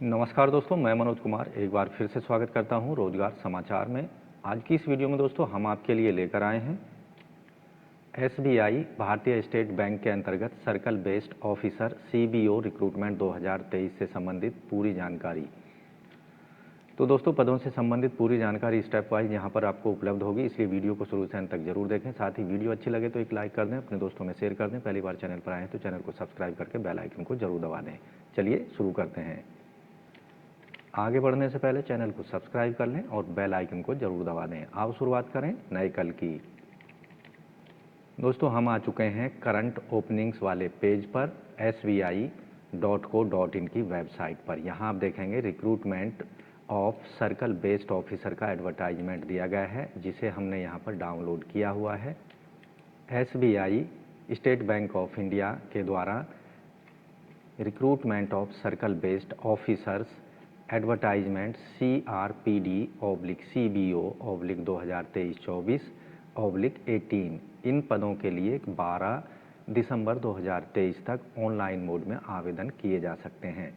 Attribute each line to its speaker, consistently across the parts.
Speaker 1: नमस्कार दोस्तों, मैं मनोज कुमार एक बार फिर से स्वागत करता हूं रोजगार समाचार में। आज की इस वीडियो में दोस्तों हम आपके लिए लेकर आए हैं एसबीआई भारतीय स्टेट बैंक के अंतर्गत circle based officer CBO recruitment 2023 से संबंधित पूरी जानकारी। तो दोस्तों पदों से संबंधित पूरी जानकारी स्टेप वाइज यहाँ पर आपको उपलब्ध होगी, इसलिए वीडियो को शुरू से अंत तक जरूर देखें। साथ ही वीडियो अच्छी लगे तो एक लाइक कर दें, अपने दोस्तों में शेयर कर दें। पहली बार चैनल पर आए हैं तो चैनल को सब्सक्राइब करके बेल आइकन को जरूर दबा दें। चलिए शुरू करते हैं। आगे बढ़ने से पहले चैनल को सब्सक्राइब कर लें और बेल आइकन को जरूर दबा दें। आओ शुरुआत करें नए कल की। दोस्तों हम आ चुके हैं करंट ओपनिंग्स वाले पेज पर sbi.co.in की वेबसाइट पर। यहाँ आप देखेंगे recruitment of circle based officer का एडवर्टाइजमेंट दिया गया है, जिसे हमने यहाँ पर डाउनलोड किया हुआ है। SBI state bank of India के द्वारा recruitment of circle based officers advertisement CRPD/CBO/2023-24/18 इन पदों के लिए 12 दिसंबर 2023 तक ऑनलाइन मोड में आवेदन किए जा सकते हैं।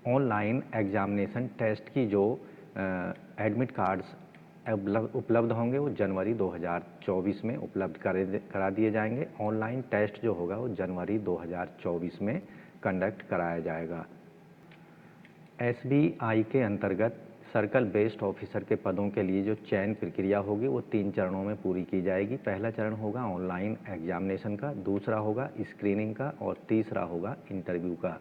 Speaker 1: ऑनलाइन एग्जामिनेशन टेस्ट की जो एडमिट कार्ड्स उपलब्ध होंगे वो जनवरी 2024 में उपलब्ध करा दिए जाएंगे। ऑनलाइन टेस्ट जो होगा वो जनवरी 2024 में कंडक्ट कराया जाएगा। एसबीआई के अंतर्गत सर्कल बेस्ड ऑफिसर के पदों के लिए जो चयन प्रक्रिया होगी वो 3 चरणों में पूरी की जाएगी। पहला चरण होगा ऑनलाइन एग्जामिनेशन का, दूसरा होगा स्क्रीनिंग का और तीसरा होगा इंटरव्यू का।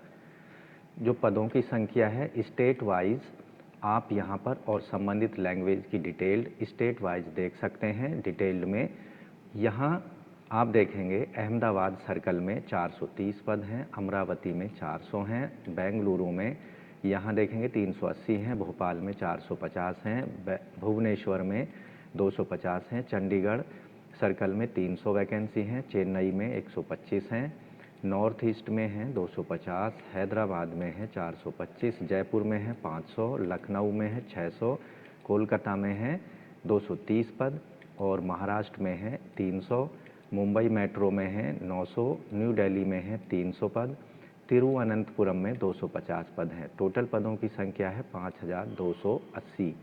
Speaker 1: जो पदों की संख्या है स्टेट वाइज आप यहाँ पर और संबंधित लैंग्वेज की डिटेल्ड स्टेट वाइज देख सकते हैं। डिटेल्ड में यहाँ आप देखेंगे अहमदाबाद सर्कल में 430 पद हैं, अमरावती में 400 हैं, बेंगलुरु में यहाँ देखेंगे 380 हैं, भोपाल में 450 हैं, भुवनेश्वर में 250 हैं, चंडीगढ़ सर्कल में 300 वैकेंसी हैं, चेन्नई में 125 हैं, नॉर्थ ईस्ट में हैं 250, हैदराबाद में है 425, जयपुर में है 500, लखनऊ में है 600, कोलकाता में है 230 पद और महाराष्ट्र में है 300, मुंबई मेट्रो में है 900, न्यू दिल्ली में है 300 पद, तिरुवनंतपुरम में 250 पद हैं। टोटल पदों की संख्या है 5280।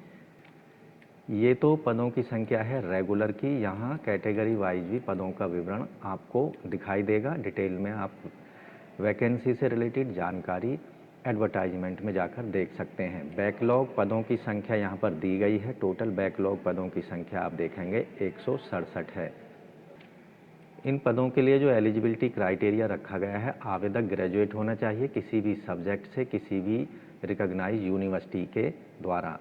Speaker 1: ये तो पदों की संख्या है रेगुलर की। यहाँ कैटेगरी वाइज भी पदों का विवरण आपको दिखाई देगा। डिटेल में आप वैकेंसी से रिलेटेड जानकारी एडवर्टाइजमेंट में जाकर देख सकते हैं। बैकलॉग पदों की संख्या यहाँ पर दी गई है। टोटल बैकलॉग पदों की संख्या आप देखेंगे 167 है। इन पदों के लिए जो एलिजिबिलिटी क्राइटेरिया रखा गया है, आवेदक ग्रेजुएट होना चाहिए किसी भी सब्जेक्ट से, किसी भी रिकॉग्नाइज यूनिवर्सिटी के द्वारा।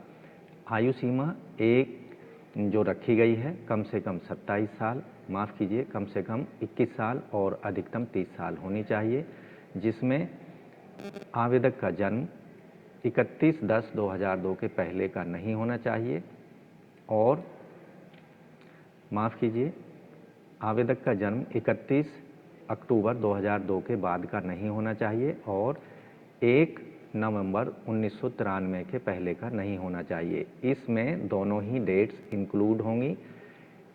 Speaker 1: आयु सीमा एक जो रखी गई है कम से कम 27 साल, माफ़ कीजिए कम से कम 21 साल और अधिकतम 30 साल होनी चाहिए, जिसमें आवेदक का जन्म 31/10/2002 के पहले का नहीं होना चाहिए और माफ़ कीजिए आवेदक का जन्म 31 अक्टूबर 2002 के बाद का नहीं होना चाहिए और 1 नवंबर 1993 के पहले का नहीं होना चाहिए। इसमें दोनों ही डेट्स इंक्लूड होंगी।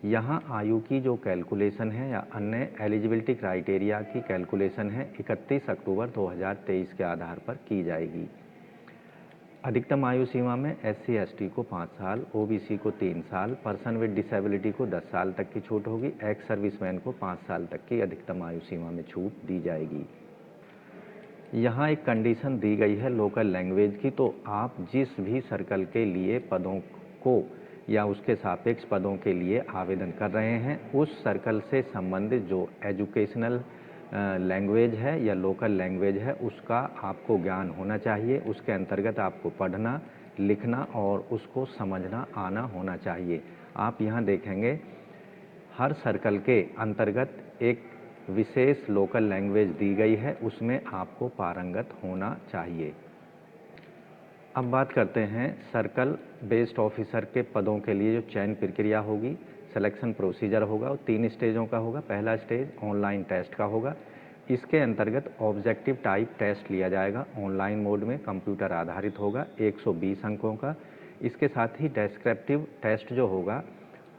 Speaker 1: यहाँ आयु की जो कैलकुलेशन है या अन्य एलिजिबिलिटी क्राइटेरिया की कैलकुलेशन है 31 अक्टूबर 2023 के आधार पर की जाएगी। अधिकतम आयु सीमा में SC/ST को 5 साल, OBC को 3 साल, पर्सन विद डिसेबिलिटी को 10 साल तक की छूट होगी, एक्स सर्विसमैन को 5 साल तक की अधिकतम आयु सीमा में छूट दी जाएगी। यहाँ एक कंडीशन दी गई है लोकल लैंग्वेज की। तो आप जिस भी सर्कल के लिए पदों को या उसके सापेक्ष पदों के लिए आवेदन कर रहे हैं, उस सर्कल से संबंधित जो एजुकेशनल लैंग्वेज है या लोकल लैंग्वेज है उसका आपको ज्ञान होना चाहिए। उसके अंतर्गत आपको पढ़ना, लिखना और उसको समझना आना होना चाहिए। आप यहाँ देखेंगे हर सर्कल के अंतर्गत एक विशेष लोकल लैंग्वेज दी गई है, उसमें आपको पारंगत होना चाहिए। अब बात करते हैं सर्कल बेस्ड ऑफिसर के पदों के लिए जो चयन प्रक्रिया होगी, सिलेक्शन प्रोसीजर होगा वो 3 स्टेजों का होगा। पहला स्टेज ऑनलाइन टेस्ट का होगा। इसके अंतर्गत ऑब्जेक्टिव टाइप टेस्ट लिया जाएगा, ऑनलाइन मोड में कंप्यूटर आधारित होगा, 120 अंकों का। इसके साथ ही डेस्क्रिप्टिव टेस्ट जो होगा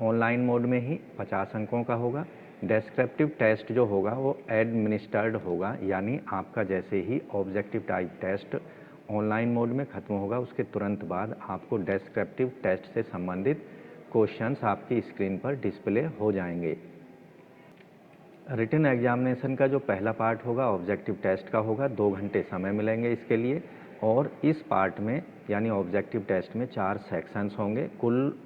Speaker 1: ऑनलाइन मोड में ही 50 अंकों का होगा। डेस्क्रिप्टिव टेस्ट जो होगा वो एडमिनिस्टर्ड होगा, यानी आपका जैसे ही objective type test online mode में ख़त्म होगा उसके तुरंत बाद आपको डेस्क्रिप्टिव टेस्ट से संबंधित क्वेश्चंस आपकी स्क्रीन पर डिस्प्ले हो जाएंगे। रिटन एग्जामिनेशन का जो पहला पार्ट होगा ऑब्जेक्टिव टेस्ट का होगा, 2 घंटे समय मिलेंगे इसके लिए। और इस पार्ट में यानी ऑब्जेक्टिव टेस्ट में 4 सेक्शंस होंगे, कुल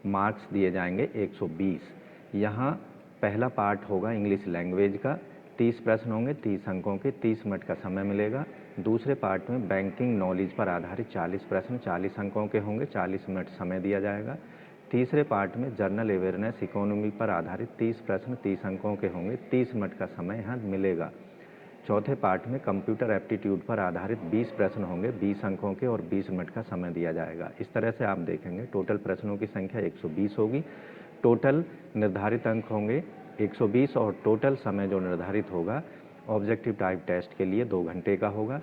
Speaker 1: मार्क्स दिए जाएंगे 120। यहाँ पहला पार्ट होगा इंग्लिश लैंग्वेज का, 30 प्रश्न होंगे 30 अंकों के, 30 मिनट का समय मिलेगा। दूसरे पार्ट में बैंकिंग नॉलेज पर आधारित 40 प्रश्न 40 अंकों के होंगे, 40 मिनट समय दिया जाएगा। तीसरे पार्ट में जनरल अवेयरनेस इकोनॉमी पर आधारित 30 प्रश्न 30 अंकों के होंगे, 30 मिनट का समय यहाँ मिलेगा। चौथे पार्ट में कंप्यूटर एप्टीट्यूड पर आधारित 20 प्रश्न होंगे, 20 अंकों के और 20 मिनट का समय दिया जाएगा। इस तरह से आप देखेंगे टोटल प्रश्नों की संख्या 120 होगी, टोटल निर्धारित अंक होंगे 120 और टोटल समय जो निर्धारित होगा ऑब्जेक्टिव टाइप टेस्ट के लिए 2 घंटे का होगा।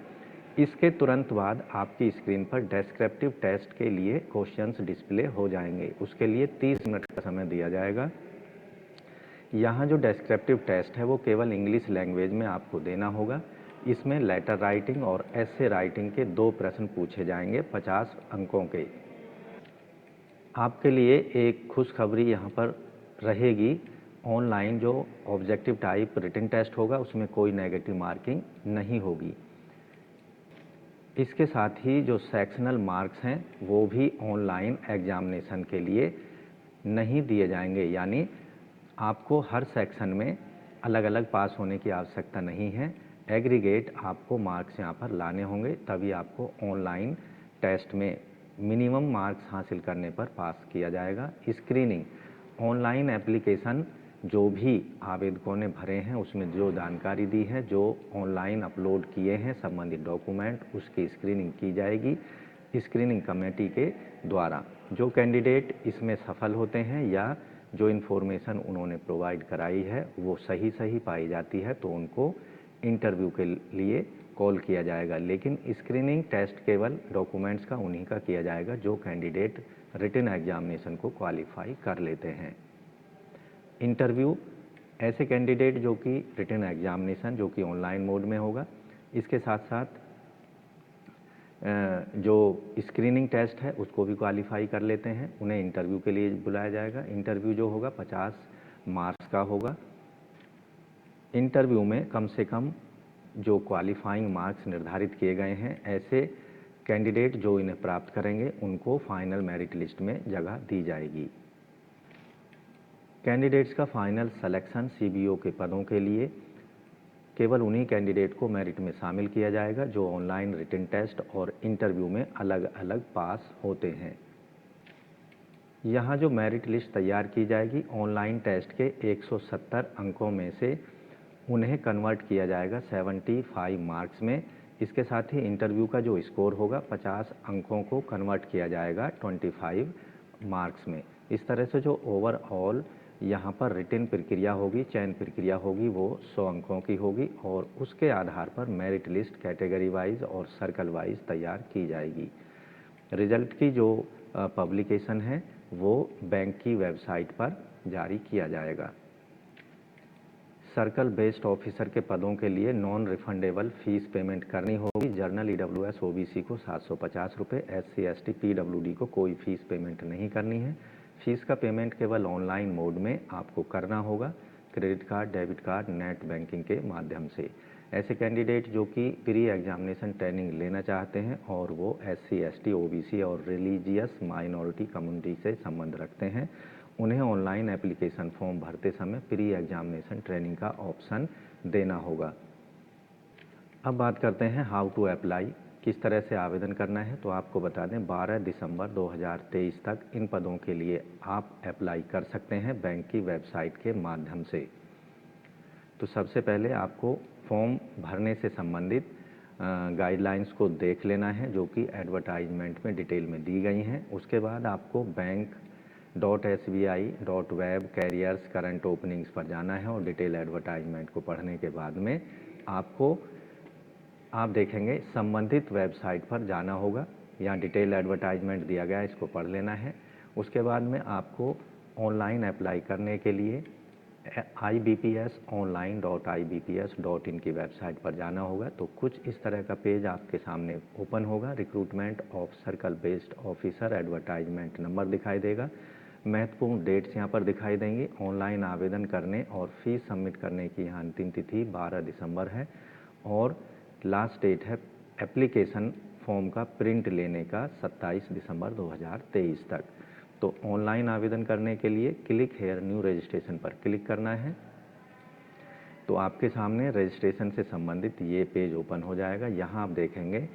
Speaker 1: इसके तुरंत बाद आपकी स्क्रीन पर डेस्क्रिप्टिव टेस्ट के लिए क्वेश्चंस डिस्प्ले हो जाएंगे, उसके लिए 30 मिनट का समय दिया जाएगा। यहाँ जो डेस्क्रिप्टिव टेस्ट है वो केवल इंग्लिश लैंग्वेज में आपको देना होगा। इसमें लेटर राइटिंग और एसे राइटिंग के 2 प्रश्न पूछे जाएंगे 50 अंकों के। आपके लिए एक खुशखबरी यहाँ पर रहेगी, ऑनलाइन जो ऑब्जेक्टिव टाइप रिटन टेस्ट होगा उसमें कोई नेगेटिव मार्किंग नहीं होगी। इसके साथ ही जो सेक्शनल मार्क्स हैं वो भी ऑनलाइन एग्जामिनेशन के लिए नहीं दिए जाएंगे, यानी आपको हर सेक्शन में अलग अलग पास होने की आवश्यकता नहीं है। एग्रीगेट आपको मार्क्स यहाँ पर लाने होंगे, तभी आपको ऑनलाइन टेस्ट में मिनिमम मार्क्स हासिल करने पर पास किया जाएगा। स्क्रीनिंग ऑनलाइन एप्लीकेशन जो भी आवेदकों ने भरे हैं उसमें जो जानकारी दी है, जो ऑनलाइन अपलोड किए हैं संबंधित डॉक्यूमेंट, उसकी स्क्रीनिंग की जाएगी स्क्रीनिंग कमेटी के द्वारा। जो कैंडिडेट इसमें सफल होते हैं या जो इन्फॉर्मेशन उन्होंने प्रोवाइड कराई है वो सही पाई जाती है तो उनको इंटरव्यू के लिए कॉल किया जाएगा। लेकिन स्क्रीनिंग टेस्ट केवल डॉक्यूमेंट्स का उन्हीं का किया जाएगा जो कैंडिडेट रिटन एग्जामिनेशन को क्वालिफाई कर लेते हैं। इंटरव्यू ऐसे कैंडिडेट जो कि रिटन एग्जामिनेशन जो कि ऑनलाइन मोड में होगा, इसके साथ साथ जो स्क्रीनिंग टेस्ट है उसको भी क्वालिफाई कर लेते हैं, उन्हें इंटरव्यू के लिए बुलाया जाएगा। इंटरव्यू जो होगा 50 मार्क्स का होगा। इंटरव्यू में कम से कम जो क्वालिफाइंग मार्क्स निर्धारित किए गए हैं, ऐसे कैंडिडेट जो इन्हें प्राप्त करेंगे उनको फाइनल मेरिट लिस्ट में जगह दी जाएगी। कैंडिडेट्स का फाइनल सिलेक्शन सीबीओ के पदों के लिए केवल उन्हीं कैंडिडेट को मेरिट में शामिल किया जाएगा जो ऑनलाइन रिटन टेस्ट और इंटरव्यू में अलग अलग पास होते हैं। यहाँ जो मेरिट लिस्ट तैयार की जाएगी ऑनलाइन टेस्ट के 170 अंकों में से उन्हें कन्वर्ट किया जाएगा 75 मार्क्स में। इसके साथ ही इंटरव्यू का जो स्कोर होगा 50 अंकों को कन्वर्ट किया जाएगा 25 मार्क्स में। इस तरह से जो ओवरऑल यहाँ पर रिटन प्रक्रिया होगी, चयन प्रक्रिया होगी, वो 100 अंकों की होगी और उसके आधार पर मेरिट लिस्ट कैटेगरी वाइज और सर्कल वाइज तैयार की जाएगी। रिजल्ट की जो पब्लिकेशन है वो बैंक की वेबसाइट पर जारी किया जाएगा। सर्कल बेस्ड ऑफिसर के पदों के लिए नॉन रिफंडेबल फीस पेमेंट करनी होगी। जर्नल ईडब्ल्यूएस ओबीसी को 750 रुपये, एससी एसटी पीडब्ल्यूडी को कोई फीस पेमेंट नहीं करनी है। फीस का पेमेंट केवल ऑनलाइन मोड में आपको करना होगा, credit card, debit card, net banking के माध्यम से। ऐसे कैंडिडेट जो कि प्री एग्जामिनेशन ट्रेनिंग लेना चाहते हैं और वो एससी एसटी ओबीसी और रिलीजियस माइनॉरिटी कम्युनिटी से संबंध रखते हैं, उन्हें ऑनलाइन एप्लीकेशन फॉर्म भरते समय प्री एग्जामिनेशन ट्रेनिंग का ऑप्शन देना होगा। अब बात करते हैं हाउ टू अप्लाई, किस तरह से आवेदन करना है। तो आपको बता दें 12 दिसंबर 2023 तक इन पदों के लिए आप अप्लाई कर सकते हैं बैंक की वेबसाइट के माध्यम से। तो सबसे पहले आपको फॉर्म भरने से संबंधित गाइडलाइंस को देख लेना है जो कि एडवर्टाइजमेंट में डिटेल में दी गई हैं। उसके बाद आपको bank.sbi.web कैरियर्स करंट ओपनिंग्स पर जाना है और डिटेल एडवर्टाइजमेंट को पढ़ने के बाद में आप देखेंगे संबंधित वेबसाइट पर जाना होगा। यहाँ डिटेल एडवर्टाइजमेंट दिया गया है, इसको पढ़ लेना है। उसके बाद में आपको ऑनलाइन अप्लाई करने के लिए IBPSonline.ibps.in की वेबसाइट पर जाना होगा। तो कुछ इस तरह का पेज आपके सामने ओपन होगा। Recruitment of circle based officer advertisement number दिखाई देगा। महत्वपूर्ण डेट्स यहाँ पर दिखाई देंगी। ऑनलाइन आवेदन करने और फीस सबमिट करने की यहाँ अंतिम तिथि 12 दिसंबर है और लास्ट डेट है एप्लीकेशन फॉर्म का प्रिंट लेने का 27 दिसंबर 2023 तक। तो ऑनलाइन आवेदन करने के लिए क्लिक हेयर न्यू रजिस्ट्रेशन पर क्लिक करना है। तो आपके सामने रजिस्ट्रेशन से संबंधित ये पेज ओपन हो जाएगा। यहाँ आप देखेंगे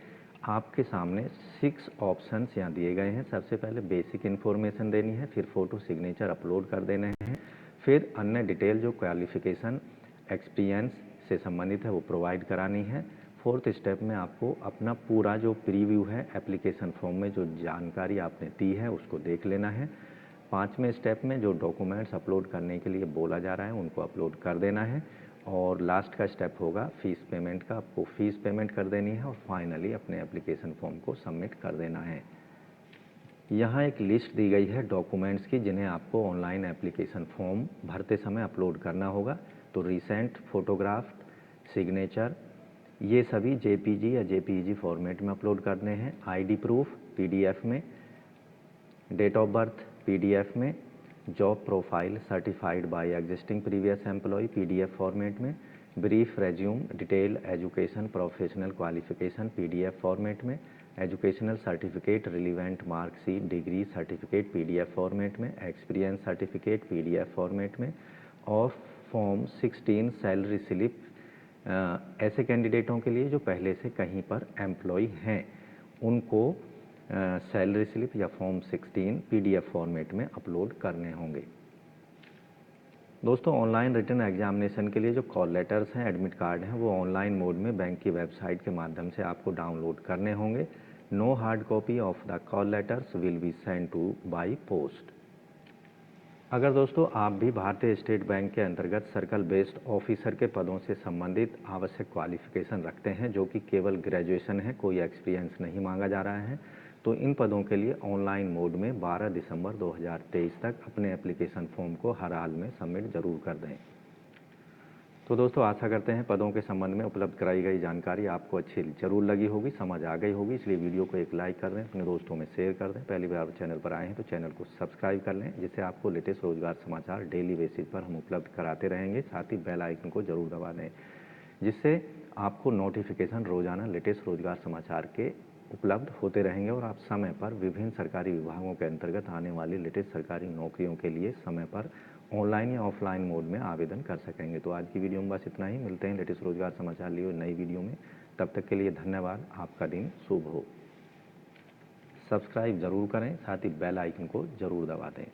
Speaker 1: आपके सामने 6 ऑप्शंस यहाँ दिए गए हैं। सबसे पहले बेसिक इन्फॉर्मेशन देनी है, फिर फ़ोटो सिग्नेचर अपलोड कर देने हैं, फिर अन्य डिटेल जो क्वालिफ़िकेशन एक्सपीरियंस से संबंधित है वो प्रोवाइड करानी है। फोर्थ स्टेप में आपको अपना पूरा जो प्रीव्यू है एप्लीकेशन फॉर्म में जो जानकारी आपने दी है उसको देख लेना है। 5वें स्टेप में जो डॉक्यूमेंट्स अपलोड करने के लिए बोला जा रहा है उनको अपलोड कर देना है और लास्ट का स्टेप होगा फीस पेमेंट का। आपको फ़ीस पेमेंट कर देनी है और फाइनली अपने एप्लीकेशन फॉर्म को सबमिट कर देना है। यहाँ एक लिस्ट दी गई है डॉक्यूमेंट्स की जिन्हें आपको ऑनलाइन एप्लीकेशन फॉर्म भरते समय अपलोड करना होगा। तो रिसेंट फोटोग्राफ, सिग्नेचर, ये सभी जेपीजी या जेपीईजी फॉर्मेट में अपलोड करने हैं। आईडी प्रूफ पीडीएफ में, डेट ऑफ बर्थ पीडीएफ में, job profile certified by existing previous employ PDF format में, brief resume detail education professional qualification PDF format में, educational certificate relevant marksheet degree certificate PDF format में, experience certificate PDF format में और form 16 salary slip ऐसे कैंडिडेटों के लिए जो पहले से कहीं पर एम्प्लॉय हैं उनको सैलरी स्लिप या फॉर्म 16 पीडीएफ फॉर्मेट में अपलोड करने होंगे। दोस्तों ऑनलाइन रिटन एग्जामिनेशन के लिए जो कॉल लेटर्स हैं, एडमिट कार्ड हैं, वो ऑनलाइन मोड में बैंक की वेबसाइट के माध्यम से आपको डाउनलोड करने होंगे। No hard copy of the call letters will be send to by post. अगर दोस्तों आप भी भारतीय स्टेट बैंक के अंतर्गत सर्कल बेस्ड ऑफिसर के पदों से संबंधित आवश्यक क्वालिफिकेशन रखते हैं जो कि केवल ग्रेजुएशन है, कोई एक्सपीरियंस नहीं मांगा जा रहा है, तो इन पदों के लिए ऑनलाइन मोड में 12 दिसंबर 2023 तक अपने एप्लीकेशन फॉर्म को हर हाल में सबमिट जरूर कर दें। तो दोस्तों आशा करते हैं पदों के संबंध में उपलब्ध कराई गई जानकारी आपको अच्छी जरूर लगी होगी, समझ आ गई होगी। इसलिए वीडियो को एक लाइक कर दें, अपने दोस्तों में शेयर कर दें। पहली बार चैनल पर आए हैं तो चैनल को सब्सक्राइब कर लें, जिससे आपको लेटेस्ट रोजगार समाचार डेली बेसिस पर हम उपलब्ध कराते रहेंगे। साथ ही बेल आइकन को जरूर दबा दें, जिससे आपको नोटिफिकेशन रोजाना लेटेस्ट रोजगार समाचार के उपलब्ध होते रहेंगे और आप समय पर विभिन्न सरकारी विभागों के अंतर्गत आने वाली लेटेस्ट सरकारी नौकरियों के लिए समय पर ऑनलाइन या ऑफलाइन मोड में आवेदन कर सकेंगे। तो आज की वीडियो में बस इतना ही। मिलते हैं लेटेस्ट रोजगार समाचार लिए नई वीडियो में। तब तक के लिए धन्यवाद। आपका दिन शुभ हो। सब्सक्राइब जरूर करें, साथ ही बेल आइकन को जरूर दबा दें।